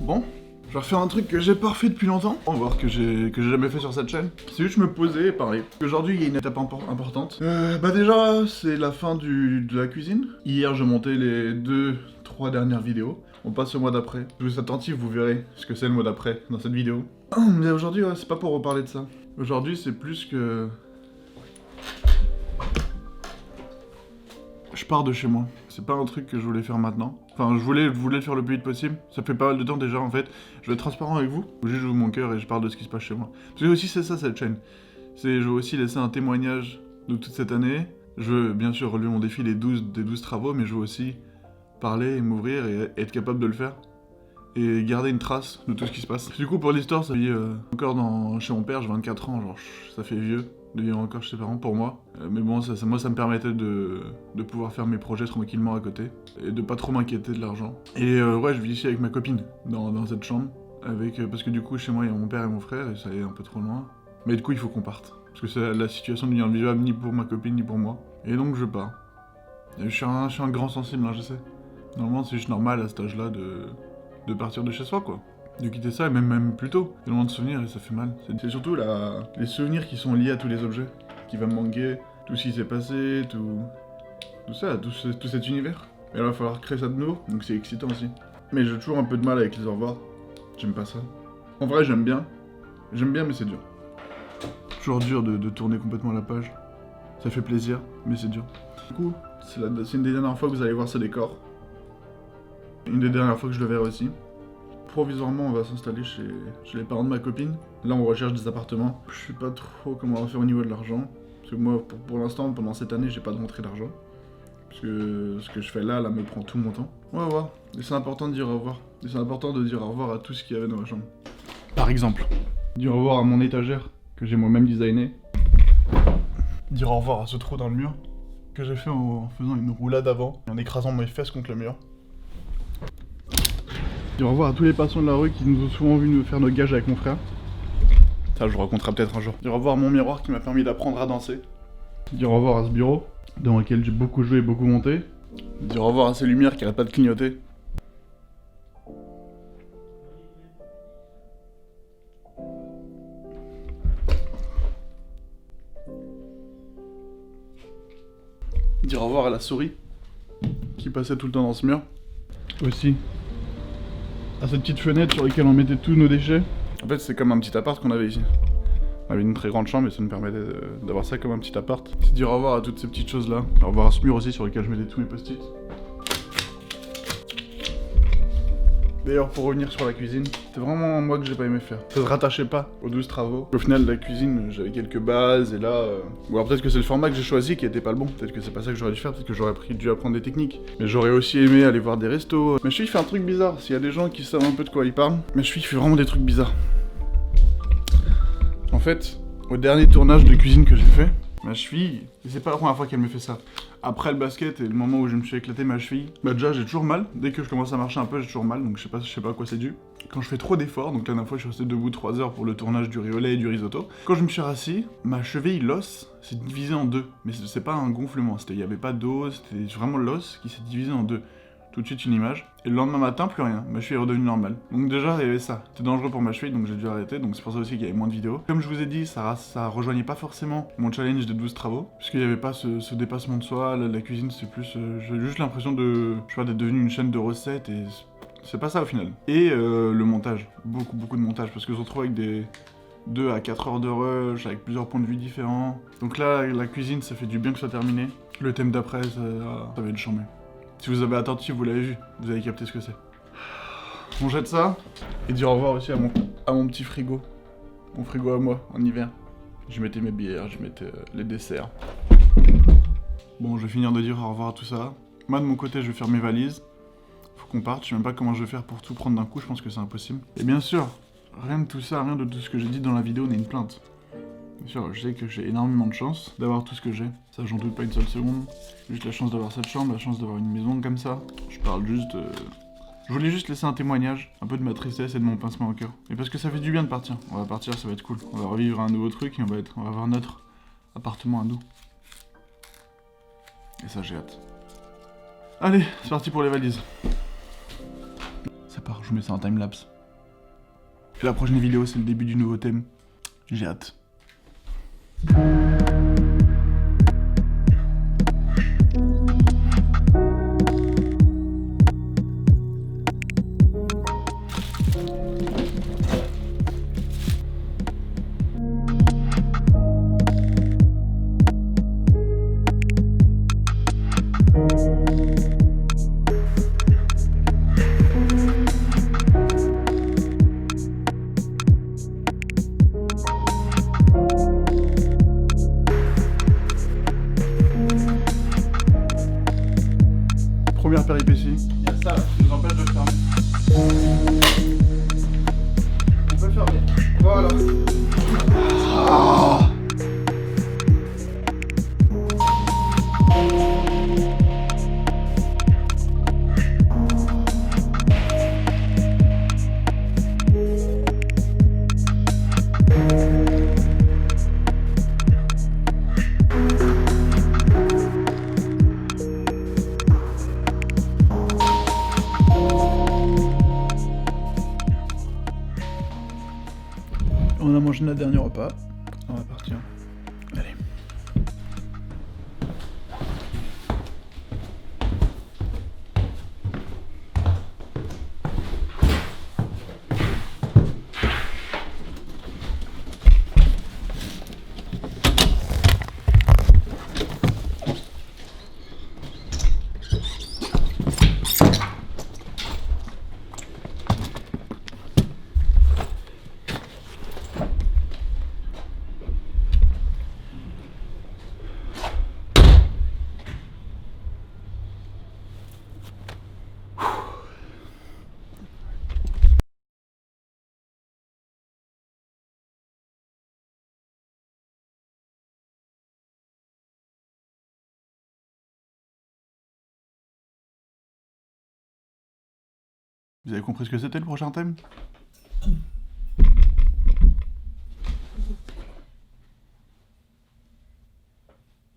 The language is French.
Bon, je vais refaire un truc que j'ai pas refait depuis longtemps. On va voir que j'ai jamais fait sur cette chaîne. C'est juste me poser et parler. Aujourd'hui, il y a une étape importante. Bah déjà, c'est la fin de la cuisine. Hier, je montais les 2-3 dernières vidéos. On passe au mois d'après. Si vous êtes attentifs, vous verrez ce que c'est le mois d'après dans cette vidéo. Mais aujourd'hui, ouais, c'est pas pour reparler de ça. Aujourd'hui, c'est plus que... Je pars de chez moi. C'est pas un truc que je voulais faire maintenant. Enfin, je voulais le faire le plus vite possible. Ça fait pas mal de temps déjà, en fait. Je vais être transparent avec vous. Juste, j'ouvre mon cœur et je parle de ce qui se passe chez moi. Parce que aussi, c'est ça, cette chaîne. Je veux aussi laisser un témoignage de toute cette année. Je veux, bien sûr, relever mon défi des 12 travaux, mais je veux aussi parler et m'ouvrir et être capable de le faire. Et garder une trace de tout ce qui se passe. Du coup, pour l'histoire, ça vit encore chez mon père, j'ai 24 ans, genre, ça fait vieux de vivre encore chez ses parents pour moi. Mais bon, moi, ça me permettait de pouvoir faire mes projets tranquillement à côté. Et de pas trop m'inquiéter de l'argent. Et ouais, je vis ici avec ma copine, dans cette chambre. Parce que du coup, chez moi, il y a mon père et mon frère, et ça est un peu trop loin. Mais du coup, il faut qu'on parte. Parce que la situation devient invivable ni pour ma copine, ni pour moi. Et donc, je pars. Et je suis un grand sensible, hein, je sais. Normalement, c'est juste normal à cet âge-là de partir de chez soi, quoi. De quitter ça, et même plus tôt. Tellement de souvenirs et ça fait mal. C'est surtout les souvenirs qui sont liés à tous les objets, qui va me manquer, tout ce qui s'est passé, tout ça, tout cet univers. Et là, il va falloir créer ça de nouveau, donc c'est excitant aussi. Mais j'ai toujours un peu de mal avec les au revoir. J'aime pas ça. En vrai, j'aime bien. J'aime bien, mais c'est dur. Toujours dur de tourner complètement la page. Ça fait plaisir, mais c'est dur. Du coup, c'est une des dernières fois que vous allez voir ce décor. Une des dernières fois que je le verrai aussi. Provisoirement, on va s'installer chez les parents de ma copine. Là, on recherche des appartements. Je sais pas trop comment on va faire au niveau de l'argent. Parce que moi, pour l'instant, pendant cette année, j'ai pas de rentrée d'argent. Parce que ce que je fais là me prend tout mon temps. On va voir. Et c'est important de dire au revoir. Et c'est important de dire au revoir à tout ce qu'il y avait dans ma chambre. Par exemple, dire au revoir à mon étagère, que j'ai moi-même designé. Dire au revoir à ce trou dans le mur, que j'ai fait en faisant une roulade avant, et en écrasant mes fesses contre le mur. Dire au revoir à tous les passants de la rue qui nous ont souvent vu nous faire nos gages avec mon frère. Ça, je le raconterai peut-être un jour. Dire au revoir à mon miroir qui m'a permis d'apprendre à danser. Dire au revoir à ce bureau, dans lequel j'ai beaucoup joué et beaucoup monté. Dire au revoir à ces lumières qui arrêtent pas de clignoter. Dire au revoir à la souris qui passait tout le temps dans ce mur. Aussi à cette petite fenêtre sur laquelle on mettait tous nos déchets. En fait, c'est comme un petit appart qu'on avait ici. On avait une très grande chambre et ça nous permettait d'avoir ça comme un petit appart. C'est dire au revoir à toutes ces petites choses là. Au revoir à ce mur aussi sur lequel je mettais tous mes post-it. D'ailleurs, pour revenir sur la cuisine, c'est vraiment moi que j'ai pas aimé faire. Ça se rattachait pas aux 12 travaux. Au final, la cuisine, j'avais quelques bases et là... Ou alors peut-être que c'est le format que j'ai choisi qui était pas le bon. Peut-être que c'est pas ça que j'aurais dû faire, peut-être que j'aurais dû apprendre des techniques. Mais j'aurais aussi aimé aller voir des restos. Mais je suis fait un truc bizarre. S'il y a des gens qui savent un peu de quoi ils parlent, mais je fais vraiment des trucs bizarres. En fait, au dernier tournage de cuisine que j'ai fait, ma cheville, et c'est pas la première fois qu'elle me fait ça. Après le basket et le moment où je me suis éclaté ma cheville, bah déjà j'ai toujours mal. Dès que je commence à marcher un peu, j'ai toujours mal, donc je sais pas à quoi c'est dû. Quand je fais trop d'efforts, donc la dernière fois je suis resté debout 3 heures pour le tournage du riz au lait et du risotto. Quand je me suis rassis, ma cheville, l'os, s'est divisé en deux. Mais c'est pas un gonflement, il y avait pas d'os, c'était vraiment l'os qui s'est divisé en deux. Tout de suite une image, et le lendemain matin, plus rien, ma cheville est redevenue normale. Donc déjà, il y avait ça, c'était dangereux pour ma cheville, donc j'ai dû arrêter, donc c'est pour ça aussi qu'il y avait moins de vidéos. Comme je vous ai dit, ça rejoignait pas forcément mon challenge des 12 travaux, puisqu'il y avait pas ce dépassement de soi, la cuisine c'est plus... j'ai juste l'impression d'être devenu une chaîne de recettes, et c'est pas ça au final. Et le montage, beaucoup de montage, parce que je me retrouve avec des 2 à 4 heures de rush, avec plusieurs points de vue différents. Donc là, la cuisine, ça fait du bien que ce soit terminé. Le thème d'après, ça va être chambé. Si vous avez attentif, vous l'avez vu, vous avez capté ce que c'est. On jette ça, et dire au revoir aussi à mon petit frigo. Mon frigo à moi, en hiver. Je mettais mes bières, je mettais les desserts. Bon, je vais finir de dire au revoir à tout ça. Moi, de mon côté, je vais faire mes valises. Faut qu'on parte, je sais même pas comment je vais faire pour tout prendre d'un coup, je pense que c'est impossible. Et bien sûr, rien de tout ça, rien de tout ce que j'ai dit dans la vidéo n'est une plainte. Bien sûr, je sais que j'ai énormément de chance d'avoir tout ce que j'ai. Ça, j'en doute pas une seule seconde. Juste la chance d'avoir cette chambre, la chance d'avoir une maison comme ça. Je parle juste... Je voulais juste laisser un témoignage, un peu de ma tristesse et de mon pincement au cœur. Et parce que ça fait du bien de partir. On va partir, ça va être cool. On va revivre un nouveau truc et on va avoir notre appartement à nous. Et ça, j'ai hâte. Allez, c'est parti pour les valises. Ça part, je vous mets ça en timelapse. La prochaine vidéo, c'est le début du nouveau thème. J'ai hâte. Première péripétie. Il y a ça qui nous empêche de le fermer. On peut le fermer. Voilà. Ah. On a mangé notre dernier repas. On va partir. Allez. Vous avez compris ce que c'était le prochain thème ?